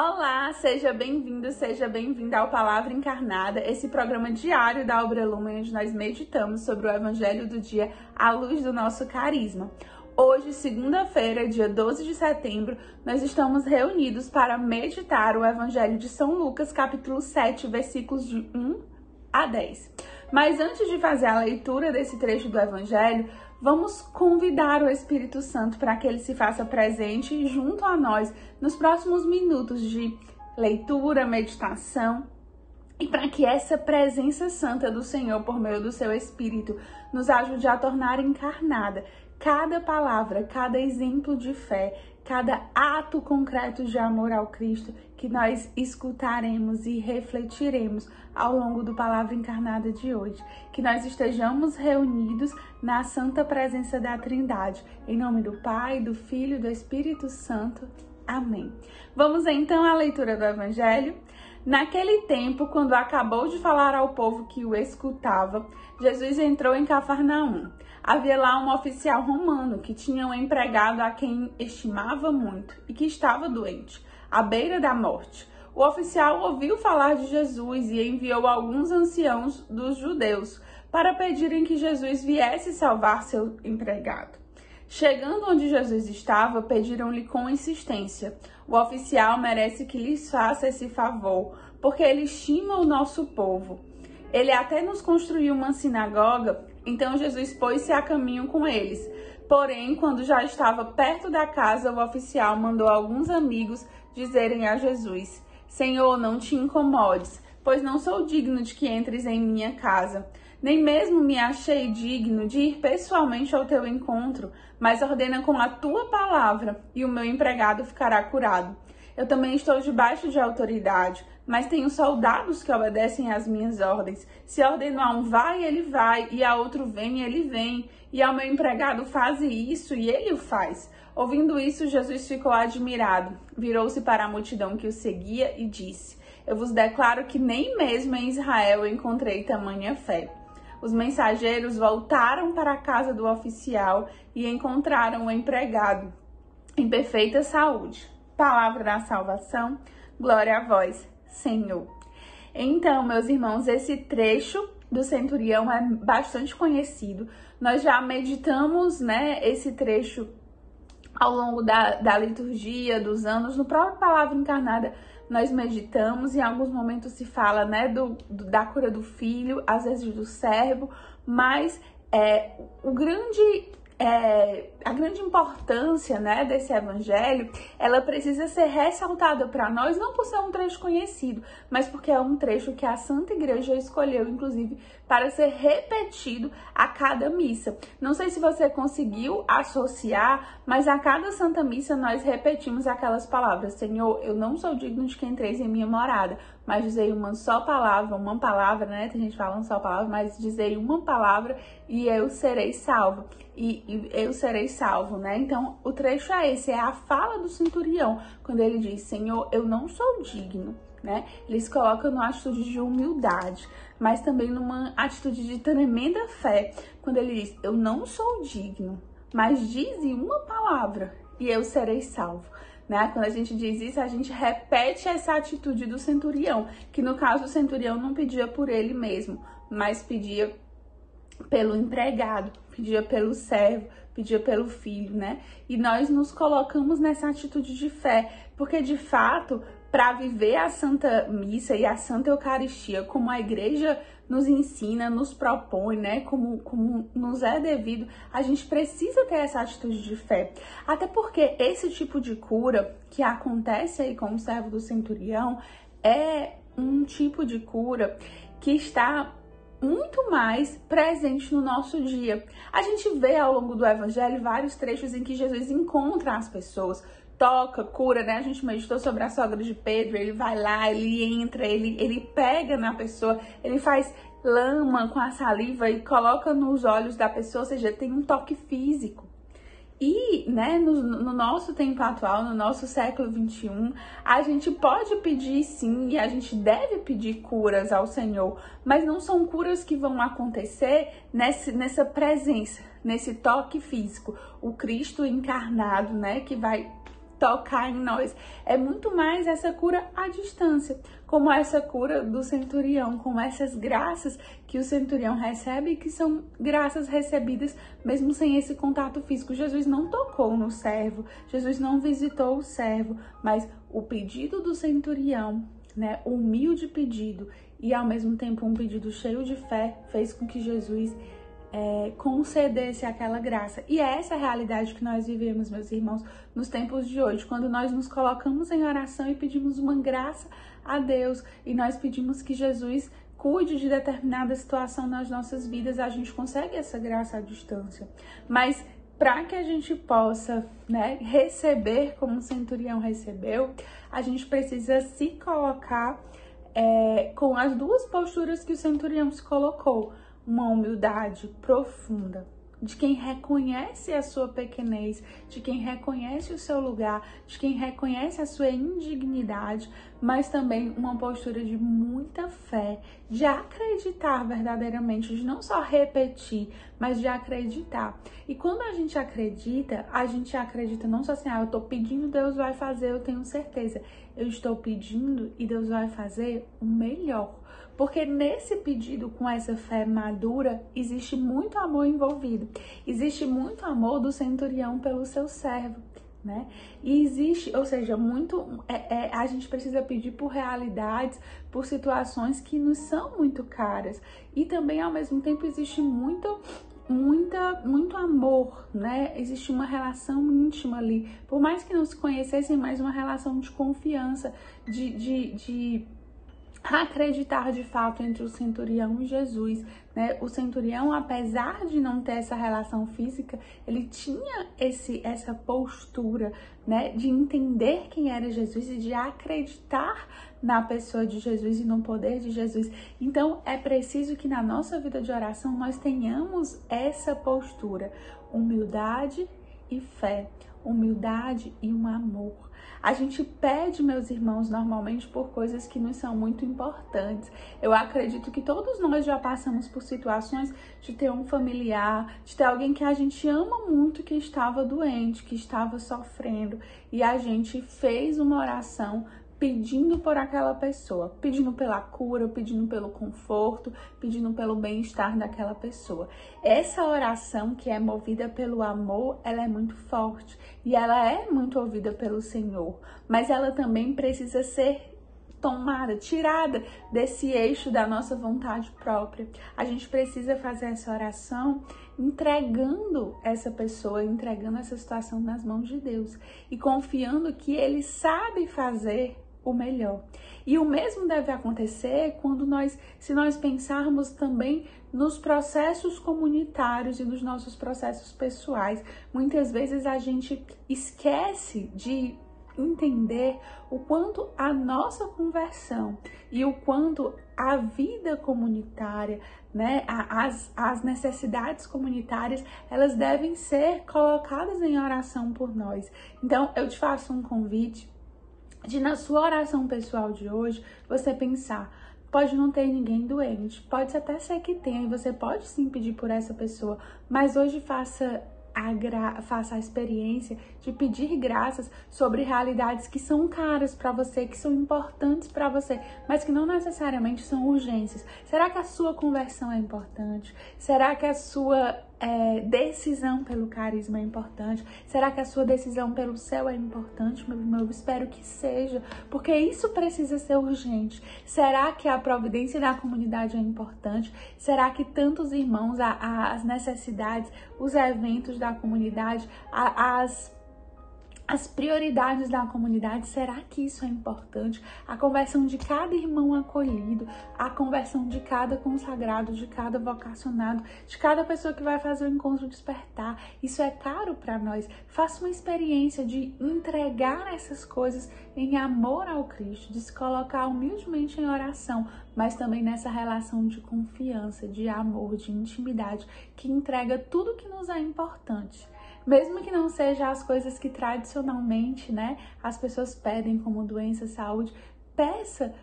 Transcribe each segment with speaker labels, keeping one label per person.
Speaker 1: Olá, seja bem-vindo, seja bem-vinda ao Palavra Encarnada, esse programa diário da Obra Lumen, onde nós meditamos sobre o Evangelho do dia à luz do nosso carisma. Hoje, segunda-feira, dia 12 de setembro, nós estamos reunidos para meditar o Evangelho de São Lucas, capítulo 7, versículos de 1 a 10. Mas antes de fazer a leitura desse trecho do Evangelho, vamos convidar o Espírito Santo para que ele se faça presente junto a nós nos próximos minutos de leitura, meditação, e para que essa presença santa do Senhor, por meio do seu Espírito, nos ajude a tornar encarnada cada palavra, cada exemplo de fé, cada ato concreto de amor ao Cristo que nós escutaremos e refletiremos ao longo do Palavra Encarnada de hoje. Que nós estejamos reunidos na santa presença da Trindade. Em nome do Pai, do Filho e do Espírito Santo. Amém. Vamos então à leitura do Evangelho. Naquele tempo, quando acabou de falar ao povo que o escutava, Jesus entrou em Cafarnaum. Havia lá um oficial romano que tinha um empregado a quem estimava muito e que estava doente, à beira da morte. O oficial ouviu falar de Jesus e enviou alguns anciãos dos judeus para pedirem que Jesus viesse salvar seu empregado. Chegando onde Jesus estava, pediram-lhe com insistência: o oficial merece que lhes faça esse favor, porque ele estima o nosso povo. Ele até nos construiu uma sinagoga. Então Jesus pôs-se a caminho com eles. Porém, quando já estava perto da casa, o oficial mandou alguns amigos dizerem a Jesus: Senhor, não te incomodes, pois não sou digno de que entres em minha casa. Nem mesmo me achei digno de ir pessoalmente ao teu encontro, mas ordena com a tua palavra e o meu empregado ficará curado. Eu também estou debaixo de autoridade, mas tenho soldados que obedecem às minhas ordens. Se ordeno a um vai, ele vai, e a outro vem, ele vem, e ao meu empregado faze isso, e ele o faz. Ouvindo isso, Jesus ficou admirado, virou-se para a multidão que o seguia e disse: Eu vos declaro que nem mesmo em Israel encontrei tamanha fé. Os mensageiros voltaram para a casa do oficial e encontraram o empregado em perfeita saúde. Palavra da salvação, glória a vós, Senhor. Então, meus irmãos, esse trecho do centurião é bastante conhecido. Nós já meditamos, esse trecho ao longo da liturgia, dos anos. No próprio Palavra Encarnada, nós meditamos. Em alguns momentos se fala, da cura do filho, às vezes do servo, mas a grande importância, desse evangelho, ela precisa ser ressaltada para nós, não por ser um trecho conhecido, mas porque é um trecho que a Santa Igreja escolheu, inclusive, para ser repetido a cada missa. Não sei se você conseguiu associar, mas a cada Santa Missa nós repetimos aquelas palavras: Senhor, eu não sou digno de que entreis em minha morada, mas dizei uma só palavra, tem gente falando só palavra, mas dizei uma palavra e eu serei salvo. E eu serei salvo, Então, o trecho é esse, é a fala do centurião, quando ele diz: Senhor, eu não sou digno, Ele se coloca numa atitude de humildade, mas também numa atitude de tremenda fé, quando ele diz: eu não sou digno, mas dize uma palavra e eu serei salvo. Quando a gente diz isso, a gente repete essa atitude do centurião, que no caso o centurião não pedia por ele mesmo, mas pedia pelo empregado, pedia pelo servo, pedia pelo filho, E nós nos colocamos nessa atitude de fé, porque de fato, para viver a Santa Missa e a Santa Eucaristia, como a Igreja nos ensina, nos propõe, como nos é devido, a gente precisa ter essa atitude de fé. Até porque esse tipo de cura que acontece aí com o servo do centurião é um tipo de cura que está muito mais presente no nosso dia. A gente vê ao longo do Evangelho vários trechos em que Jesus encontra as pessoas, toca, cura, A gente meditou sobre a sogra de Pedro, ele vai lá, ele entra, ele pega na pessoa, ele faz lama com a saliva e coloca nos olhos da pessoa, ou seja, tem um toque físico. E, no nosso tempo atual, no nosso século XXI, a gente pode pedir sim, e a gente deve pedir curas ao Senhor, mas não são curas que vão acontecer nessa presença, nesse toque físico. O Cristo encarnado, que vai tocar em nós. É muito mais essa cura à distância, como essa cura do centurião, como essas graças que o centurião recebe, que são graças recebidas mesmo sem esse contato físico. Jesus não tocou no servo, Jesus não visitou o servo, mas o pedido do centurião, né, o humilde pedido e ao mesmo tempo um pedido cheio de fé, fez com que Jesus concedesse aquela graça. E é essa a realidade que nós vivemos, meus irmãos, nos tempos de hoje, quando nós nos colocamos em oração e pedimos uma graça a Deus, e nós pedimos que Jesus cuide de determinada situação nas nossas vidas, a gente consegue essa graça à distância. Mas para que a gente possa, né, receber como o centurião recebeu, a gente precisa se colocar com as duas posturas que o centurião se colocou. Uma humildade profunda, de quem reconhece a sua pequenez, de quem reconhece o seu lugar, de quem reconhece a sua indignidade, mas também uma postura de muita fé, de acreditar verdadeiramente, de não só repetir, mas de acreditar. E quando a gente acredita não só assim, eu tô pedindo, Deus vai fazer, eu tenho certeza. Eu estou pedindo e Deus vai fazer o melhor. Porque nesse pedido, com essa fé madura, existe muito amor envolvido. Existe muito amor do centurião pelo seu servo, né? E existe, ou seja, a gente precisa pedir por realidades, por situações que nos são muito caras. E também, ao mesmo tempo, existe muito amor, né? Existe uma relação íntima ali. Por mais que não se conhecessem, mais uma relação de confiança, de acreditar de fato entre o centurião e Jesus, né? O centurião, apesar de não ter essa relação física, ele tinha essa postura, né, de entender quem era Jesus e de acreditar na pessoa de Jesus e no poder de Jesus. Então, é preciso que na nossa vida de oração nós tenhamos essa postura, humildade e fé, humildade e um amor. A gente pede, meus irmãos, normalmente por coisas que nos são muito importantes. Eu acredito que todos nós já passamos por situações de ter um familiar, de ter alguém que a gente ama muito que estava doente, que estava sofrendo, e a gente fez uma oração pedindo por aquela pessoa, pedindo pela cura, pedindo pelo conforto, pedindo pelo bem-estar daquela pessoa. Essa oração que é movida pelo amor, ela é muito forte e ela é muito ouvida pelo Senhor, mas ela também precisa ser tomada, tirada desse eixo da nossa vontade própria. A gente precisa fazer essa oração entregando essa pessoa, entregando essa situação nas mãos de Deus e confiando que Ele sabe fazer o melhor. E o mesmo deve acontecer se nós pensarmos também nos processos comunitários e nos nossos processos pessoais. Muitas vezes a gente esquece de entender o quanto a nossa conversão e o quanto a vida comunitária, né, as necessidades comunitárias, elas devem ser colocadas em oração por nós. Então, eu te faço um convite de, na sua oração pessoal de hoje, você pensar, pode não ter ninguém doente, pode até ser que tenha, e você pode sim pedir por essa pessoa, mas hoje faça a experiência de pedir graças sobre realidades que são caras para você, que são importantes para você, mas que não necessariamente são urgências. Será que a sua conversão é importante? Será que a sua decisão pelo carisma é importante? Será que a sua decisão pelo céu é importante, meu irmão? Eu espero que seja, porque isso precisa ser urgente. Será que a providência da comunidade é importante? Será que tantos irmãos, as necessidades, os eventos da comunidade, as prioridades da comunidade, será que isso é importante? A conversão de cada irmão acolhido, a conversão de cada consagrado, de cada vocacionado, de cada pessoa que vai fazer o encontro despertar, isso é caro para nós. Faça uma experiência de entregar essas coisas em amor ao Cristo, de se colocar humildemente em oração, mas também nessa relação de confiança, de amor, de intimidade, que entrega tudo que nos é importante. Mesmo que não seja as coisas que tradicionalmente, né, as pessoas pedem como doença, saúde, peça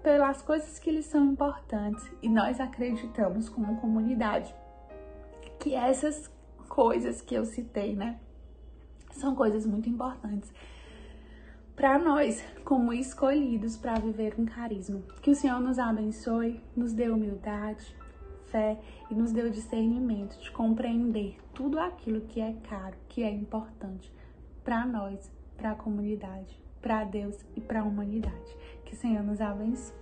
Speaker 1: pelas coisas que lhes são importantes. E nós acreditamos como comunidade que essas coisas que eu citei, né, São coisas muito importantes para nós, como escolhidos para viver um carisma. Que o Senhor nos abençoe, nos dê humildade, fé e nos dê o discernimento de compreender tudo aquilo que é caro, que é importante para nós, para a comunidade, para Deus e para a humanidade. Que o Senhor nos abençoe.